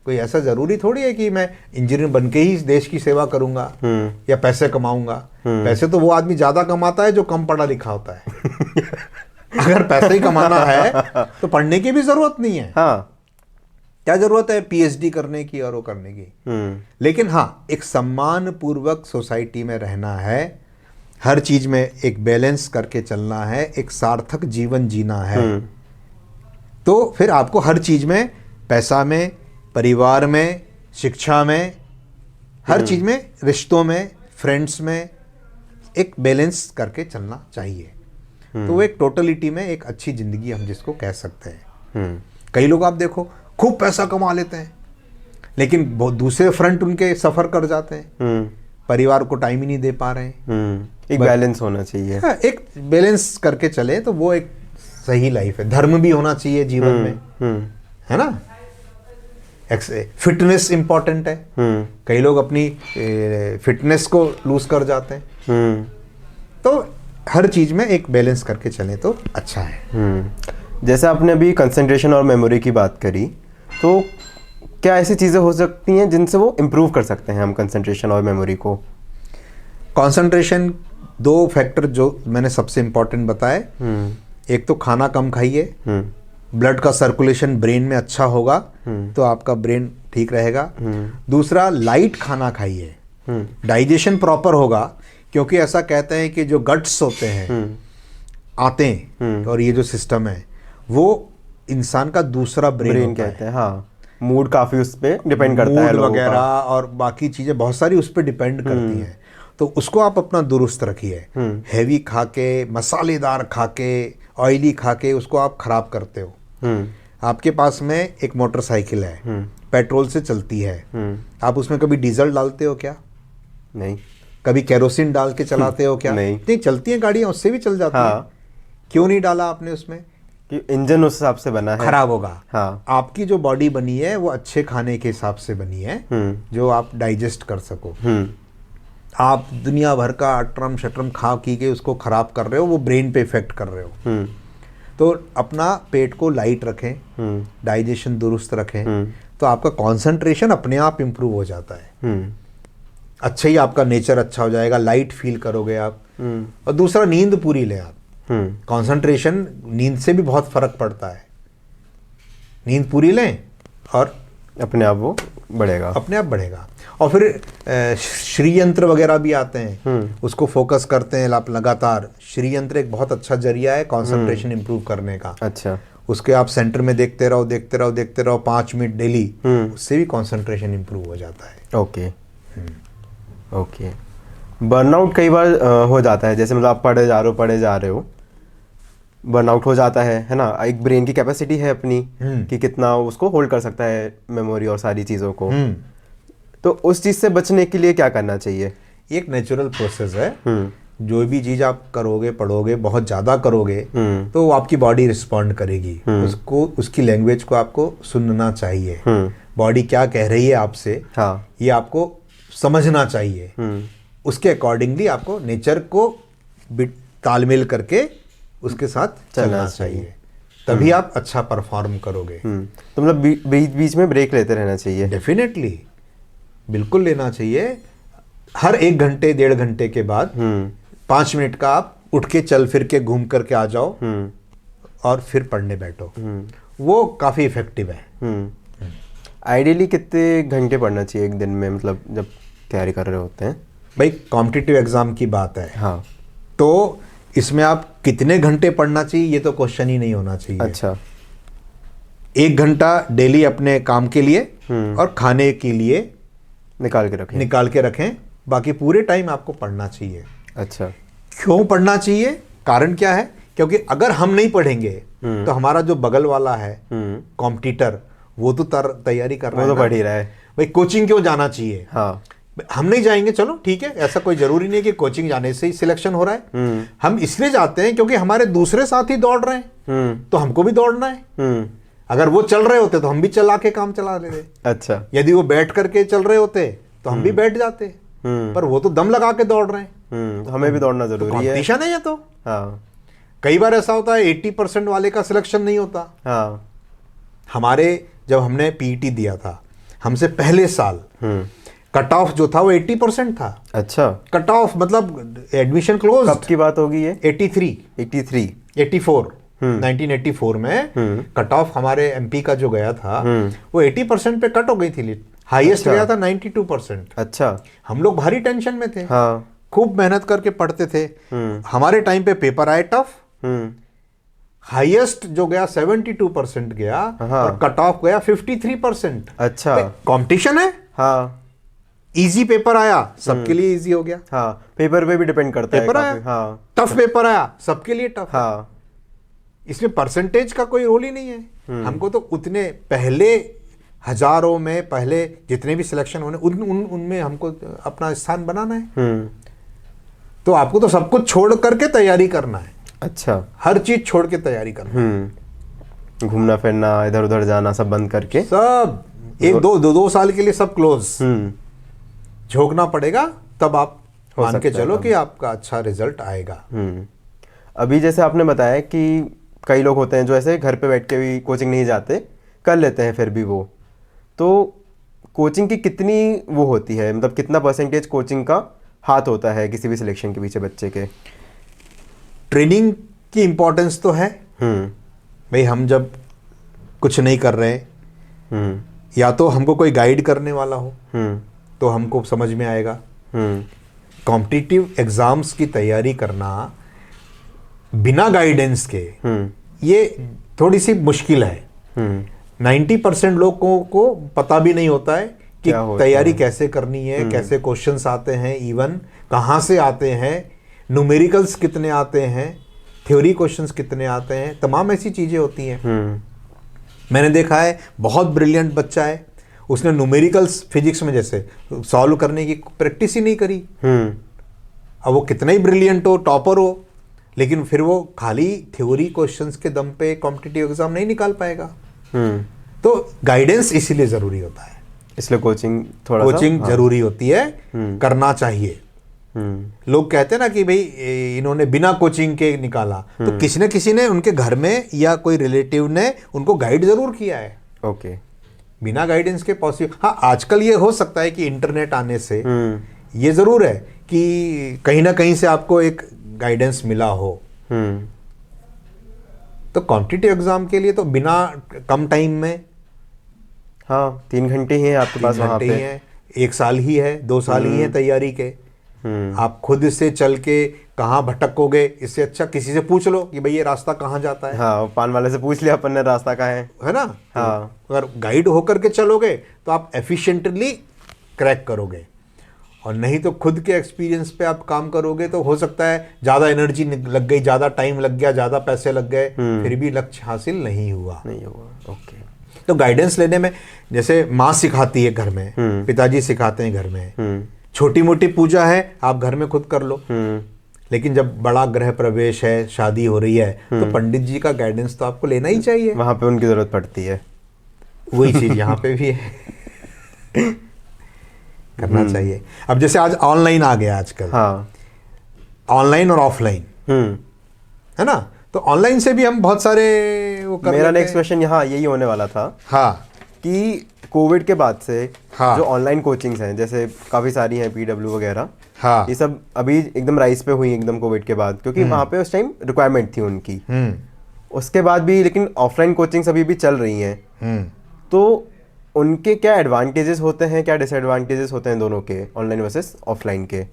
कोई ऐसा जरूरी थोड़ी है कि मैं इंजीनियर बन के ही इस देश की सेवा करूंगा या पैसे कमाऊंगा। पैसे तो वो आदमी ज्यादा कमाता है जो कम पढ़ा लिखा होता है। अगर पैसे ही कमाना है तो पढ़ने की भी जरूरत नहीं है। हाँ। क्या जरूरत है पीएचडी करने की और वो करने की? लेकिन हाँ, एक सम्मान पूर्वक सोसाइटी में रहना है, हर चीज में एक बैलेंस करके चलना है, एक सार्थक जीवन जीना है। तो फिर आपको हर चीज में, पैसा में, परिवार में, शिक्षा में, हर चीज में, रिश्तों में, फ्रेंड्स में एक बैलेंस करके चलना चाहिए। तो वो एक टोटलिटी में एक अच्छी जिंदगी हम जिसको कह सकते हैं। कई लोग आप देखो खूब पैसा कमा लेते हैं लेकिन बहुत दूसरे फ्रंट उनके सफर कर जाते हैं, परिवार को टाइम ही नहीं दे पा रहे हैं। एक बैलेंस होना चाहिए। हाँ, एक बैलेंस करके चले तो वो एक सही लाइफ है। धर्म भी होना चाहिए जीवन में, है ना? फिटनेस इंपॉर्टेंट है। कई लोग अपनी फिटनेस को लूज कर जाते हैं। तो हर चीज में एक बैलेंस करके चले तो अच्छा है। जैसे आपने अभी कंसंट्रेशन और मेमोरी की बात करी, तो क्या ऐसी चीज़ें हो सकती हैं जिनसे वो इम्प्रूव कर सकते हैं हम कंसंट्रेशन और मेमोरी को? कंसंट्रेशन 2 फैक्टर जो मैंने सबसे इम्पोर्टेंट बताए। एक तो खाना कम खाइए, ब्लड का सर्कुलेशन ब्रेन में अच्छा होगा तो आपका ब्रेन ठीक रहेगा। दूसरा, लाइट खाना खाइए, डाइजेशन प्रॉपर होगा। क्योंकि ऐसा कहते हैं कि जो गट्स होते हैं आते हैं और ये जो सिस्टम है वो इंसान का दूसरा ब्रेन कहते हैं। हाँ, मूड काफी उस पर डिपेंड करता है, लोगों वगैरह का। और बाकी चीजें बहुत सारी उस पर डिपेंड करती हैं। तो उसको आप अपना दुरुस्त रखिए। हैवी खा के, मसालेदार खा के, ऑयली खा के उसको आप खराब करते हो। आपके पास में एक मोटरसाइकिल है, पेट्रोल से चलती है, आप उसमें कभी डीजल डालते हो क्या? नहीं। कभी केरोसिन डाल के चलाते हो क्या? नहीं। चलती हैं गाड़ियां, उससे भी चल जाती हैं। क्यों नहीं डाला आपने उसमें? कि इंजन उस हिसाब से बना है, खराब होगा। हाँ। आपकी जो बॉडी बनी है वो अच्छे खाने के हिसाब से बनी है जो आप डाइजेस्ट कर सको। आप दुनिया भर का अटरम शटरम खा पी के उसको खराब कर रहे हो, वो ब्रेन पे इफेक्ट कर रहे हो। तो अपना पेट को लाइट रखें, डाइजेशन दुरुस्त रखें, तो आपका कंसंट्रेशन अपने आप इम्प्रूव हो जाता है। अच्छा ही आपका नेचर अच्छा हो जाएगा, लाइट फील करोगे आप। और दूसरा, नींद पूरी लें आप। कंसंट्रेशन, नींद से भी बहुत फर्क पड़ता है। नींद पूरी लें और अपने आप वो बढ़ेगा, अपने आप बढ़ेगा। और फिर श्री यंत्र वगैरह भी आते हैं, उसको फोकस करते हैं आप लगातार। श्री यंत्र एक बहुत अच्छा जरिया है कंसंट्रेशन इंप्रूव करने का। अच्छा। उसके आप सेंटर में देखते रहो देखते रहो देखते रहो 5 मिनट डेली, उससे भी कंसंट्रेशन इंप्रूव हो जाता है। ओके। ओके। बर्नआउट कई बार हो जाता है, जैसे मतलब आप पढ़े जा रहे हो, बर्नआउट हो जाता है ना? एक ब्रेन की कैपेसिटी है अपनी कि कितना उसको होल्ड कर सकता है मेमोरी और सारी चीज़ों को। तो उस चीज़ से बचने के लिए क्या करना चाहिए? ये एक नेचुरल प्रोसेस है। जो भी चीज़ आप करोगे, पढ़ोगे, बहुत ज़्यादा करोगे तो वो आपकी बॉडी रिस्पॉन्ड करेगी। उसको, उसकी लैंग्वेज को आपको सुनना चाहिए। बॉडी क्या कह रही है आपसे, हाँ, ये आपको समझना चाहिए। उसके अकॉर्डिंगली आपको नेचर को तालमेल करके उसके साथ चलना चाहिए, तभी आप अच्छा परफॉर्म करोगे। तो मतलब बीच बीच में ब्रेक लेते रहना चाहिए। डेफिनेटली, बिल्कुल लेना चाहिए। हर 1 घंटे 1.5 घंटे के बाद 5 मिनट का आप उठ के चल फिर के घूम करके आ जाओ और फिर पढ़ने बैठो। वो काफ़ी इफेक्टिव है। आइडियली कितने घंटे पढ़ना चाहिए एक दिन में, मतलब जब तैयारी कर रहे होते हैं? भाई कॉम्पिटिटिव एग्जाम की बात है। हाँ। तो इसमें आप कितने घंटे पढ़ना चाहिए ये तो क्वेश्चन ही नहीं होना चाहिए। अच्छा। 1 घंटा डेली अपने काम के लिए और खाने के लिए निकाल के रखें। बाकी पूरे टाइम आपको पढ़ना चाहिए। अच्छा। क्यों पढ़ना चाहिए? कारण क्या है? क्योंकि अगर हम नहीं पढ़ेंगे तो हमारा जो बगल वाला है कॉम्पिटिटर, वो तो तैयारी कर रहा है, वो तो पढ़ ही रहा है भाई कोचिंग क्यों जाना चाहिए? हाँ हम नहीं जाएंगे, चलो ठीक है, ऐसा कोई जरूरी नहीं कि कोचिंग जाने से ही सिलेक्शन हो रहा है। हम इसलिए जाते हैं क्योंकि हमारे दूसरे साथी दौड़ रहे हैं, तो हमको भी दौड़ना है। अगर वो चल रहे होते तो हम भी चला के काम चला लेते। अच्छा, यदि वो बैठ करके चल रहे होते तो हम भी बैठ जाते, पर वो तो दम लगा के दौड़ रहे हैं। तो हमें भी दौड़ना जरूरी है। कंपटीशन है ये तो। हाँ कई बार ऐसा होता है 80% वाले का सिलेक्शन नहीं होता। हाँ हमारे जब हमने पीईटी दिया था, हमसे पहले साल कट ऑफ जो था वो 80% था। अच्छा, कट ऑफ मतलब एडमिशन क्लोज। कब की बात होगी ये? 83 84 1984 में कट ऑफ हमारे एमपी का जो गया था वो 80% पे कट हो गई थी। हाईएस्ट गया था 92%। अच्छा, हम लोग भारी टेंशन में थे, हाँ खूब मेहनत करके पढ़ते थे। हमारे टाइम पे पेपर आए टफ, हाईएस्ट जो गया 72% गया, और कट ऑफ गया 53%। अच्छा, कंपटीशन है। हाँ इजी पेपर आया, सबके लिए इजी हो गया। हाँ, पेपर पे भी डिपेंड करता है पेपर काफी। आया, हाँ टफ पेपर आया, सबके लिए टफ। हाँ, इसमें परसेंटेज का कोई रोल ही नहीं है। हमको तो उतने पहले हजारों में पहले जितने भी सिलेक्शन होने उनमें हमको अपना स्थान बनाना है। तो आपको तो सब कुछ छोड़ करके तैयारी करना है। अच्छा, हर चीज छोड़ के तैयारी करना है। घूमना फिरना, इधर उधर जाना सब बंद करके, सब एक दो साल के लिए सब क्लोज। झोंकना पड़ेगा, तब आप मान के चलो कि आपका अच्छा रिजल्ट आएगा। अभी जैसे आपने बताया कि कई लोग होते हैं जो ऐसे घर पे बैठ के भी कोचिंग नहीं जाते, कर लेते हैं फिर भी वो, तो कोचिंग की कितनी वो होती है, मतलब कितना परसेंटेज कोचिंग का हाथ होता है किसी भी सिलेक्शन के पीछे बच्चे के? ट्रेनिंग की इंपॉर्टेंस तो है। भाई हम जब कुछ नहीं कर रहे, या तो हमको कोई गाइड करने वाला हो तो हमको समझ में आएगा। कॉम्पिटिटिव एग्जाम्स की तैयारी करना बिना गाइडेंस के ये थोड़ी सी मुश्किल है। 90% लोगों को पता भी नहीं होता है कि तैयारी कैसे करनी है, कैसे क्वेश्चंस आते हैं, इवन कहाँ से आते हैं, न्यूमेरिकल्स कितने आते हैं, थ्योरी क्वेश्चंस कितने आते हैं, तमाम ऐसी चीज़ें होती हैं। मैंने देखा है बहुत ब्रिलियंट बच्चा है, उसने न्यूमेरिकल्स फिजिक्स में जैसे सॉल्व करने की प्रैक्टिस ही नहीं करी। अब वो कितना ही ब्रिलियंट हो, टॉपर हो, लेकिन फिर वो खाली थ्योरी क्वेश्चंस के दम पे कॉम्पिटिटिव एग्जाम नहीं निकाल पाएगा। तो गाइडेंस इसीलिए जरूरी होता है, इसलिए कोचिंग कोचिंग जरूरी होती है, करना चाहिए। लोग कहते हैं ना कि भाई इन्होंने बिना कोचिंग के निकाला, तो किसी न किसी ने उनके घर में या कोई रिलेटिव ने उनको गाइड जरूर किया है। ओके, बिना गाइडेंस के पॉसिबल। हाँ, आजकल ये हो सकता है कि इंटरनेट आने से ये जरूर है कि कहीं ना कहीं से आपको एक गाइडेंस मिला हो। तो कॉम्पिटिटिव एग्जाम के लिए तो बिना कम टाइम में, हाँ 3 घंटे ही हैं आपके पास, वहाँ पे है 1 साल ही है, 2 साल ही है तैयारी के। आप खुद से चल के कहाँ भटकोगे, इससे अच्छा किसी से पूछ लो कि भाई ये रास्ता कहाँ जाता है। हाँ, पान वाले से पूछ लिया अपन ने रास्ता कहाँ है ना। हाँ, तो अगर गाइड होकर के चलोगे तो आप एफिशिएंटली क्रैक करोगे, और नहीं तो खुद के एक्सपीरियंस पे आप काम करोगे तो हो सकता है ज़्यादा एनर्जी लग गई, ज़्यादा टाइम लग गया, ज़्यादा पैसे लग गए, फिर भी लक्ष्य हासिल नहीं हुआ। ओके। तो गाइडेंस लेने में जैसे माँ सिखाती है घर में, पिताजी सिखाते हैं घर में, छोटी मोटी पूजा है आप घर में खुद कर लो, लेकिन जब बड़ा गृह प्रवेश है, शादी हो रही है, तो पंडित जी का गाइडेंस तो आपको लेना ही चाहिए। वहाँ पे उनकी जरूरत पड़ती है। वही चीज यहाँ पे भी है, करना चाहिए। अब जैसे आज ऑनलाइन आ गया आजकल, हाँ, ऑनलाइन और ऑफलाइन, है ना। तो ऑनलाइन से भी हम बहुत सारे वो कर मेरा नेक्स्ट क्वेश्चन यहाँ यही होने वाला था। हाँ, कि कोविड के बाद से हाँ, जो ऑनलाइन कोचिंग्स हैं, जैसे काफ़ी सारी हैं, पीडब्ल्यू वगैरह, हाँ, ये सब अभी एकदम राइज पे हुई एकदम कोविड के बाद, क्योंकि वहाँ पे उस टाइम रिक्वायरमेंट थी उनकी। उसके बाद भी लेकिन ऑफलाइन कोचिंग्स अभी भी चल रही हैं, तो उनके क्या एडवांटेजेस होते हैं, क्या डिसएडवांटेजेस होते हैं दोनों के, ऑनलाइन वर्सेस ऑफलाइन के?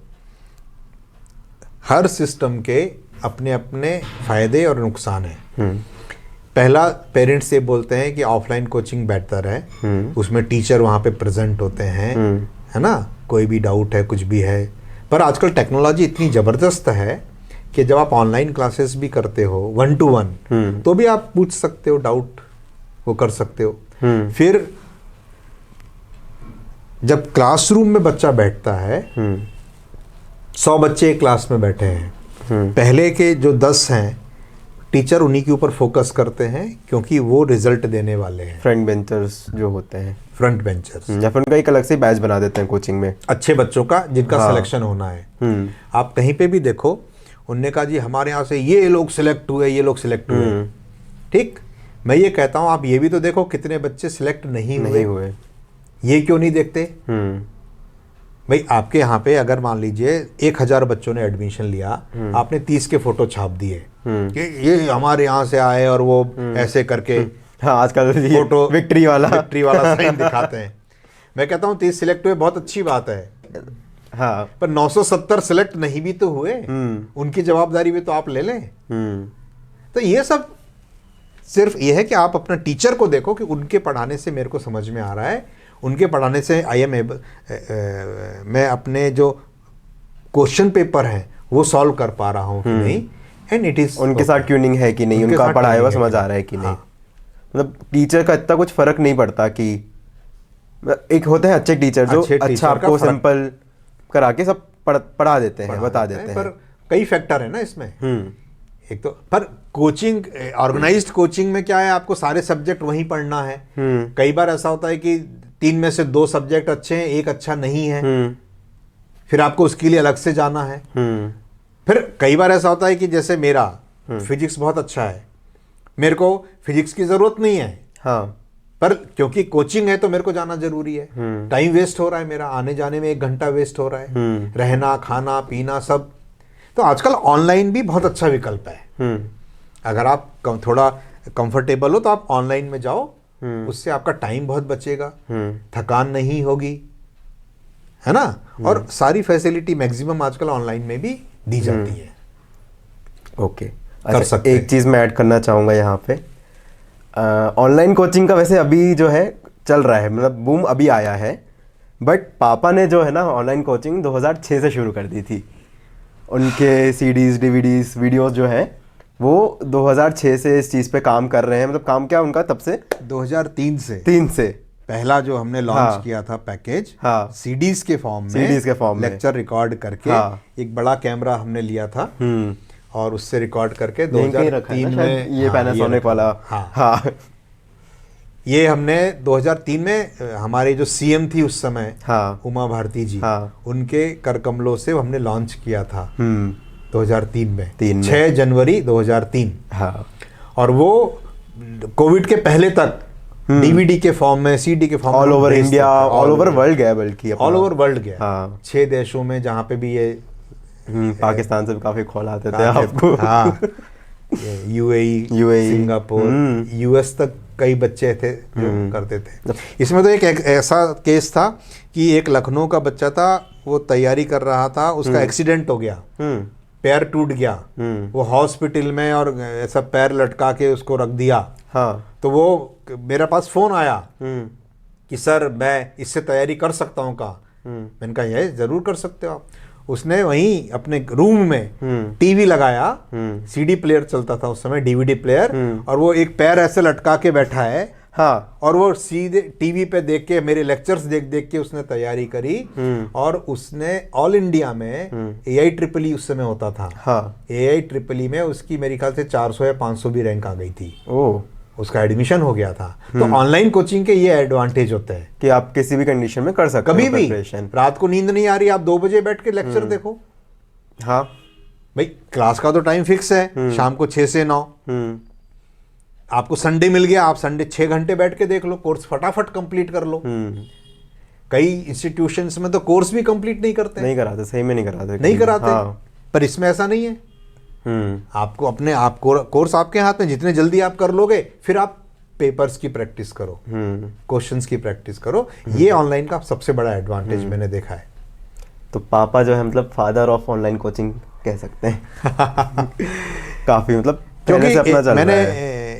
हर सिस्टम के अपने अपने फायदे और नुकसान हैं। पहला, पेरेंट्स ये बोलते हैं कि ऑफलाइन कोचिंग बेहतर है, उसमें टीचर वहाँ पे प्रेजेंट होते हैं, है ना, कोई भी डाउट है, कुछ भी है। पर आजकल टेक्नोलॉजी इतनी ज़बरदस्त है कि जब आप ऑनलाइन क्लासेस भी करते हो 1-to-1 तो भी आप पूछ सकते हो, डाउट वो कर सकते हो। फिर जब क्लासरूम में बच्चा बैठता है, 100 बच्चे एक क्लास में बैठे हैं, पहले के जो 10 हैं टीचर उन्हीं के ऊपर फोकस करते हैं क्योंकि वो रिजल्ट देने वाले हैं। फ्रंट बेंचर्स जो होते हैं, फ्रंट बेंचर्स, या फिर उनका एक अलग से बैच बना देते हैं कोचिंग में, अच्छे बच्चों का जिनका सिलेक्शन होना है। आप कहीं पे भी देखो, उनने कहा जी हमारे यहाँ से ये लोग सिलेक्ट हुए, ये लोग सिलेक्ट हुए। ठीक, मैं ये कहता हूँ आप ये भी तो देखो कितने बच्चे सिलेक्ट नहीं हुए। ये क्यों नहीं देखते? भाई आपके यहाँ पे अगर मान लीजिए 1000 बच्चों ने एडमिशन लिया, आपने 30 के फोटो छाप दिए कि ये हमारे यहाँ से आए और वो ऐसे करके हाँ, आजकल फोटो विक्ट्री वाला साइन दिखाते हैं। मैं कहता हूँ 30 सिलेक्ट हुए, बहुत अच्छी बात है। हाँ, पर 970 सिलेक्ट नहीं भी तो हुए, उनकी जवाबदारी भी तो आप ले लें। तो ये सब सिर्फ ये है कि आप अपना टीचर को देखो कि उनके पढ़ाने से मेरे को समझ में आ रहा है, उनके पढ़ाने से मैं अपने जो क्वेश्चन पेपर हैं वो सॉल्व कर पा रहा हूँ कि नहीं, एंड इट इज उनके साथ ट्यूनिंग है कि नहीं, उनका पढ़ाया हुआ समझ आ रहा है कि नहीं। मतलब टीचर का इतना कुछ फर्क नहीं पड़ता कि एक होते हैं अच्छे टीचर जो अच्छा आपको सिंपल करा के सब पढ़ा देते हैं, बता देते हैं। पर कई फैक्टर है ना इसमें। एक तो पर कोचिंग, ऑर्गेनाइज्ड कोचिंग में क्या है, आपको सारे सब्जेक्ट वहीं पढ़ना है। कई बार ऐसा होता है कि 3 में से 2 सब्जेक्ट अच्छे हैं, एक अच्छा नहीं है, फिर आपको उसके लिए अलग से जाना है। फिर कई बार ऐसा होता है कि जैसे मेरा फिजिक्स बहुत अच्छा है, मेरे को फिजिक्स की जरूरत नहीं है, हाँ, पर क्योंकि कोचिंग है तो मेरे को जाना जरूरी है। टाइम वेस्ट हो रहा है मेरा, आने जाने में 1 घंटा वेस्ट हो रहा है, रहना खाना पीना सब। तो आजकल ऑनलाइन भी बहुत अच्छा विकल्प है। अगर आप थोड़ा कंफर्टेबल हो तो आप ऑनलाइन में जाओ, उससे आपका टाइम बहुत बचेगा, थकान नहीं होगी, है ना। और सारी फैसिलिटी मैक्सिमम आजकल ऑनलाइन में भी दी जाती है। ओके, कर सकते। एक चीज़ मैं ऐड करना चाहूँगा यहाँ पे, ऑनलाइन कोचिंग का वैसे अभी जो है चल रहा है, मतलब बूम अभी आया है, बट पापा ने जो है ना ऑनलाइन कोचिंग 2006 से शुरू कर दी थी। उनके सीडीज डीवीडीज वीडियोस जो हैं वो 2006 से इस चीज़ पे काम कर रहे हैं। मतलब काम क्या उनका तब से 2003 से पहला जो हमने लॉन्च किया था पैकेज, सीडीज के फॉर्म में लेक्चर रिकॉर्ड करके, एक बड़ा कैमरा हमने लिया था और उससे रिकॉर्ड करके 2003 में, ये पैनासोनिक वाला, हाँ, ये हमने 2003 में हमारे जो सीएम थी उस समय, उमा भारती जी, उनके कर कमलों से हमने लॉन्च किया था 2003 में, 6 जनवरी 2003। और वो कोविड के पहले तक डीवीडी के फॉर्म में, सीडी के फॉर्म में, all over India, all over world गया, बल्कि ऑल ओवर वर्ल्ड गया। 6 देशों में जहाँ पे भी ये पाकिस्तान से भी काफी कॉल आते थे आपको, हाँ, यूएई, सिंगापुर, यूएस तक कई बच्चे थे जो करते थे। इसमें तो एक ऐसा केस था कि एक लखनऊ का बच्चा था, वो तैयारी कर रहा था, उसका एक्सीडेंट हो गया, पैर टूट गया, वो हॉस्पिटल में, और ऐसा पैर लटका के उसको रख दिया। तो वो मेरे पास फोन आया कि सर मैं इससे तैयारी कर सकता हूँ का? मैंने कहा ये जरूर कर सकते हो आप। उसने वहीं अपने रूम में टीवी लगाया, सीडी प्लेयर चलता था उस समय, डीवीडी प्लेयर, और वो एक पैर ऐसे लटका के बैठा है, हाँ, और वो सीधे टीवी पे देख के मेरे लेक्चर्स देख देख के उसने तैयारी करी। और उसने ऑल इंडिया में AIEEE उस समय होता था, हाँ, AIEEE में उसकी मेरे ख्याल से 400 या 500 भी रैंक आ गई थी। उसका एडमिशन हो गया था। तो ऑनलाइन कोचिंग के ये एडवांटेज होते हैं कि आप किसी भी कंडीशन में कर सकते हो, कभी भी। रात को नींद नहीं आ रही, आप 2 बजे बैठ के लेक्चर देखो। हाँ भाई, क्लास का तो टाइम फिक्स है, शाम को 6 से 9। आपको संडे मिल गया, आप संडे 6 घंटे बैठ के देख लो, कोर्स फटाफट कंप्लीट कर लो। कई इंस्टीट्यूशंस में तो कोर्स भी कंप्लीट नहीं करते, नहीं कराते, सही में नहीं कराते। हाँ। पर इसमें ऐसा नहीं है। आपको अपने आप कोर्स आपके हाथ में, जितने जल्दी आप कर लोगे, फिर आप पेपर्स की प्रैक्टिस करो, क्वेश्चंस की प्रैक्टिस करो। ये ऑनलाइन का सबसे बड़ा एडवांटेज मैंने देखा है। तो पापा जो है मतलब फादर ऑफ ऑनलाइन कोचिंग कह सकते हैं। काफी मतलब क्योंकि मैंने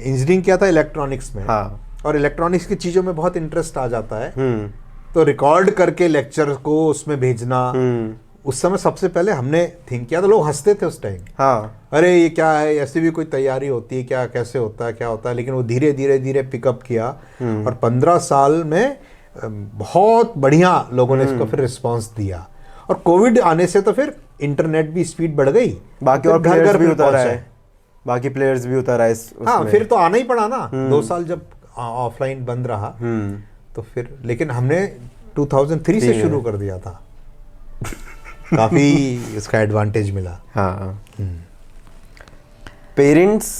इंजीनियरिंग किया था इलेक्ट्रॉनिक्स में, हाँ, और इलेक्ट्रॉनिक्स की चीजों में बहुत इंटरेस्ट आ जाता है। तो रिकॉर्ड करके लेक्चर को उसमें भेजना, उस समय सबसे पहले हमने थिंक किया तो लोग हंसते थे उस टाइम, हाँ अरे ये क्या है, ऐसी भी कोई तैयारी होती है क्या, कैसे होता है, क्या होता है। लेकिन वो धीरे धीरे धीरे पिकअप किया और 15 साल में बहुत बढ़िया लोगों ने इसको फिर रिस्पांस दिया। और कोविड आने से तो फिर इंटरनेट भी स्पीड बढ़ गई, बाकी और प्लेयर्स भी उतर आए, बाकी प्लेयर्स भी उतर आए हाँ फिर तो आना ही पड़ा ना। 2 साल जब ऑफलाइन बंद रहा तो फिर, लेकिन हमने 2003 से शुरू कर दिया था, काफी इसका एडवांटेज मिला। हाँ पेरेंट्स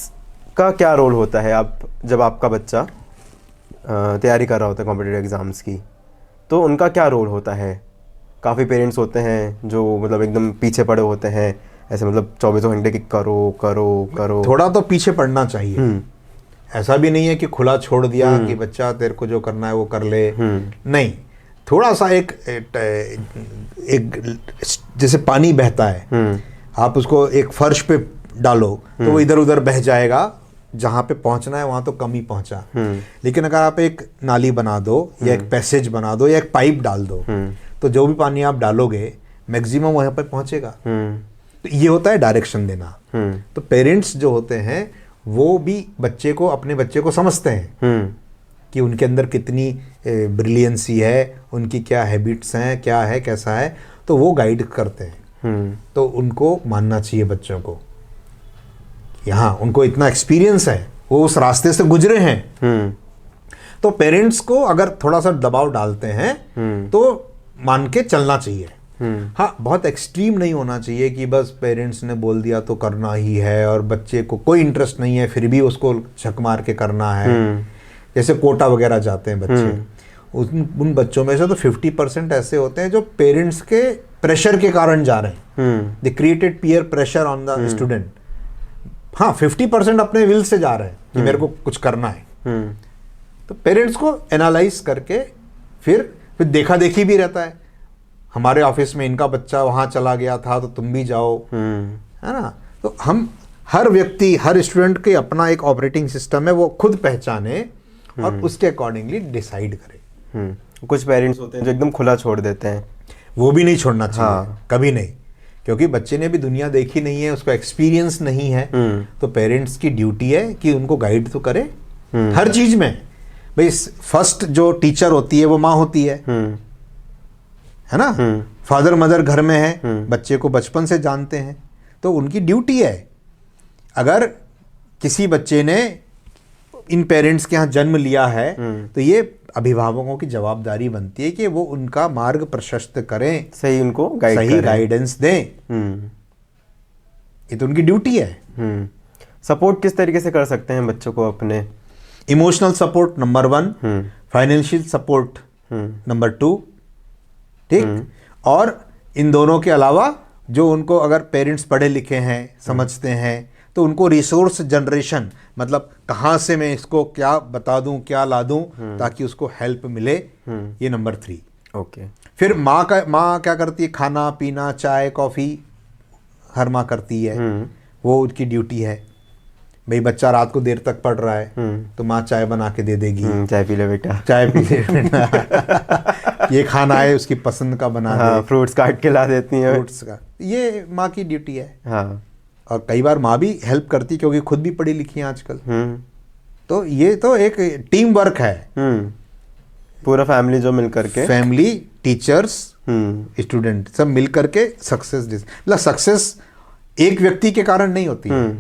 का क्या रोल होता है आप जब आपका बच्चा तैयारी कर रहा होता है कॉम्पिटिटिव एग्जाम्स की, तो उनका क्या रोल होता है? काफ़ी पेरेंट्स होते हैं जो मतलब एकदम पीछे पड़े होते हैं, ऐसे मतलब 24 घंटे की करो करो करो। थोड़ा तो पीछे पड़ना चाहिए, ऐसा भी नहीं है कि खुला छोड़ दिया कि बच्चा तेरे को जो करना है वो कर ले, नहीं। थोड़ा सा एक जैसे पानी बहता है, आप उसको एक फर्श पे डालो तो वो इधर उधर बह जाएगा, जहाँ पे पहुंचना है वहां तो कम ही पहुंचा। लेकिन अगर आप एक नाली बना दो या एक पैसेज बना दो या एक पाइप डाल दो तो जो भी पानी आप डालोगे मैक्सिमम वहां पे पहुंचेगा। तो ये होता है डायरेक्शन देना। तो पेरेंट्स जो होते हैं वो भी बच्चे को, अपने बच्चे को समझते हैं कि उनके अंदर कितनी ब्रिलियंसी है, उनकी क्या हैबिट्स हैं, क्या है कैसा है, तो वो गाइड करते हैं। तो उनको मानना चाहिए बच्चों को, यहाँ उनको इतना एक्सपीरियंस है, वो उस रास्ते से गुजरे हैं। तो पेरेंट्स को अगर थोड़ा सा दबाव डालते हैं तो मान के चलना चाहिए। हाँ बहुत एक्सट्रीम नहीं होना चाहिए कि बस पेरेंट्स ने बोल दिया तो करना ही है और बच्चे को कोई इंटरेस्ट नहीं है फिर भी उसको झक मार के करना है। जैसे कोटा वगैरह जाते हैं बच्चे, उन बच्चों में से तो 50% ऐसे होते हैं जो पेरेंट्स के प्रेशर के कारण जा रहे हैं। They created peer pressure on the student. हाँ 50% अपने विल से जा रहे हैं कि मेरे को कुछ करना है। तो पेरेंट्स को एनालाइज करके फिर देखा देखी भी रहता है, हमारे ऑफिस में इनका बच्चा वहां चला गया था तो तुम भी जाओ, है ना। तो हम हर व्यक्ति, हर स्टूडेंट के अपना एक ऑपरेटिंग सिस्टम है, वो खुद पहचाने और उसके अकॉर्डिंगली डिसाइड करे। कुछ पेरेंट्स होते हैं जो एकदम खुला छोड़ देते हैं, वो भी नहीं छोड़ना चाहिए, कभी नहीं, क्योंकि बच्चे ने भी दुनिया देखी नहीं है, उसका एक्सपीरियंस नहीं है। तो पेरेंट्स की ड्यूटी है कि उनको गाइड तो करे हर चीज में। भाई फर्स्ट जो टीचर होती है वो माँ होती है ना। फादर मदर घर में है, बच्चे को बचपन से जानते हैं, तो उनकी ड्यूटी है। अगर किसी बच्चे ने इन पेरेंट्स के यहाँ जन्म लिया है तो ये अभिभावकों की जवाबदारी बनती है कि वो उनका मार्ग प्रशस्त करें, सही उनको सही गाइडेंस दें। ये तो उनकी ड्यूटी है। सपोर्ट किस तरीके से कर सकते हैं बच्चों को अपने? Emotional support number 1, financial support number 2, ठीक। और इन दोनों के अलावा जो उनको, अगर पेरेंट्स पढ़े लिखे हैं, समझते हैं, तो उनको रिसोर्स जनरेशन, मतलब कहाँ से मैं इसको क्या बता दूं, क्या ला दूं ताकि उसको हेल्प मिले, ये नंबर 3। ओके। फिर माँ क्या करती है, खाना पीना, चाय कॉफ़ी हर माँ करती है, वो उनकी ड्यूटी है। भाई बच्चा रात को देर तक पढ़ रहा है तो माँ चाय बना के दे देगी, चाय पी ले बेटा, चाय पी ले बेटा, ये खाना है उसकी पसंद का बना दे, फ्रूट्स काट के ला देती हैं, फ्रूट्स का, ये माँ की ड्यूटी है। हाँ। और कई बार माँ भी हेल्प करती क्योंकि खुद भी पढ़ी लिखी है आजकल। तो ये तो एक टीम वर्क है, पूरा फैमिली जो मिल करके, फैमिली, टीचर्स, स्टूडेंट सब मिल करके सक्सेस, मतलब सक्सेस एक व्यक्ति के कारण नहीं होती है,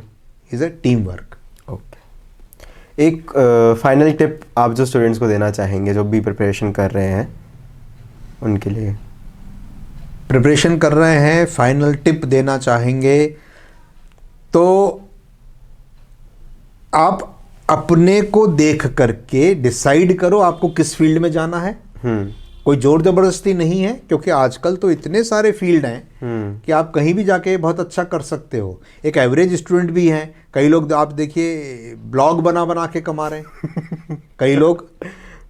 is a team work. Okay. एक फाइनल टिप आप जो स्टूडेंट्स को देना चाहेंगे जो भी प्रिपरेशन कर रहे हैं उनके लिए? प्रिपरेशन कर रहे हैं, फाइनल टिप देना चाहेंगे तो आप अपने को देख करके डिसाइड करो आपको किस फील्ड में जाना है। कोई जोर जबरदस्ती नहीं है, क्योंकि आजकल तो इतने सारे फील्ड हैं कि आप कहीं भी जाके बहुत अच्छा कर सकते हो। एक एवरेज स्टूडेंट भी हैं, कई लोग आप देखिए ब्लॉग बना के कमा रहे हैं, कई लोग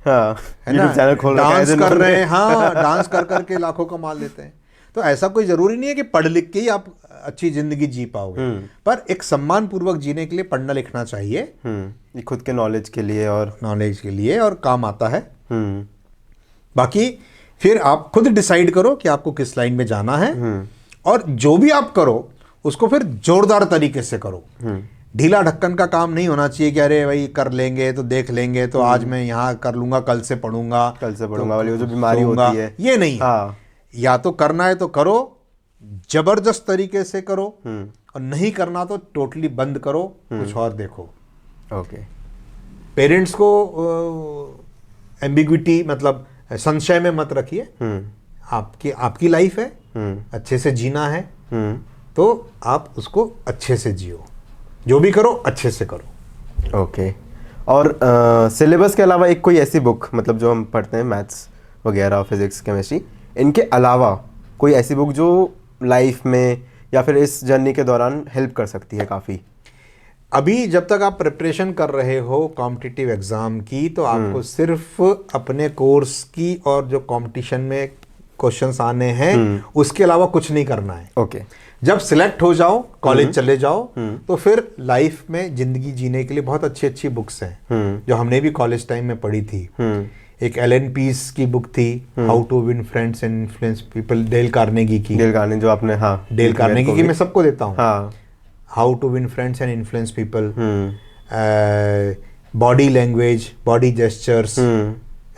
है ना, डांस कर रहे हैं, हाँ डांस कर करके लाखों कमा लेते हैं। तो ऐसा कोई जरूरी नहीं है कि पढ़ लिख के ही आप अच्छी जिंदगी जी पाओगे, पर एक सम्मान पूर्वक जीने के लिए पढ़ना लिखना चाहिए, खुद के नॉलेज के लिए और काम आता है। बाकी फिर आप खुद डिसाइड करो कि आपको किस लाइन में जाना है, और जो भी आप करो उसको फिर जोरदार तरीके से करो। ढीला ढक्कन का काम नहीं होना चाहिए कि अरे भाई कर लेंगे तो देख लेंगे, तो आज मैं यहाँ कर लूंगा, कल से पढ़ूंगा वाली वो जो बीमारी होती है, ये नहीं है। या तो करना है तो करो, जबरदस्त तरीके से करो, और नहीं करना तो टोटली बंद करो, कुछ और देखो। ओके। पेरेंट्स को एम्बिग्विटी मतलब संशय में मत रखिए। आपकी लाइफ है, अच्छे से जीना है, तो आप उसको अच्छे से जियो, जो भी करो अच्छे से करो। ओके। और सिलेबस के अलावा एक कोई ऐसी बुक, मतलब जो हम पढ़ते हैं मैथ्स वगैरह, फिजिक्स, केमिस्ट्री, इनके अलावा कोई ऐसी बुक जो लाइफ में या फिर इस जर्नी के दौरान हेल्प कर सकती है काफ़ी? अभी जब तक आप प्रिपरेशन कर रहे हो कॉम्पिटिटिव एग्जाम की, तो आपको सिर्फ अपने कोर्स की और जो कंपटीशन में क्वेश्चंस आने हैं उसके अलावा कुछ नहीं करना है। ओके। जब सिलेक्ट हो जाओ, कॉलेज चले जाओ, तो फिर लाइफ में जिंदगी जीने के लिए बहुत अच्छी अच्छी बुक्स हैं जो हमने भी कॉलेज टाइम में पढ़ी थी। एक एलन पीस की बुक थी, how to win friends and influence people, Dale Carnegie की। डेल कार्नेगी जो आपने, डेल कार्नेगी की मैं सबको देता हूँ। हाँ। How to win friends and influence people, body language, body gestures,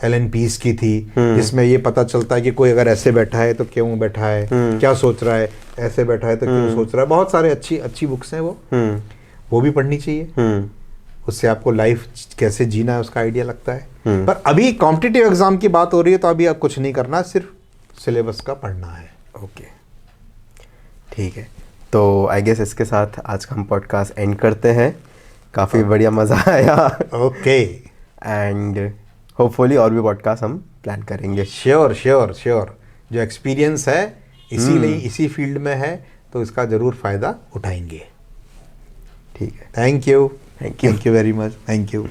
Allan Pease की थी, जिसमें ये पता चलता है कि कोई अगर ऐसे बैठा है तो क्यों बैठा है, क्या सोच रहा है, ऐसे बैठा है तो क्यों सोच रहा है। बहुत सारे अच्छी अच्छी बुक्स हैं वो भी पढ़नी चाहिए। उससे आपको लाइफ कैसे जीना है उसका आइडिया लगता है। पर अभी कॉम्पिटिटिव एग्जाम की बात हो रही है, तो अभी आप कुछ नहीं करना, सिर्फ सिलेबस का पढ़ना है। ओके, ठीक है। तो आई गेस इसके साथ आज का हम पॉडकास्ट एंड करते हैं। काफ़ी बढ़िया मज़ा आया। ओके। एंड होपफुली और भी पॉडकास्ट हम प्लान करेंगे। Sure sure sure. जो एक्सपीरियंस है इसीलिए इसी फील्ड में है, तो इसका ज़रूर फ़ायदा उठाएंगे। ठीक है। Thank you thank you very much. Thank you.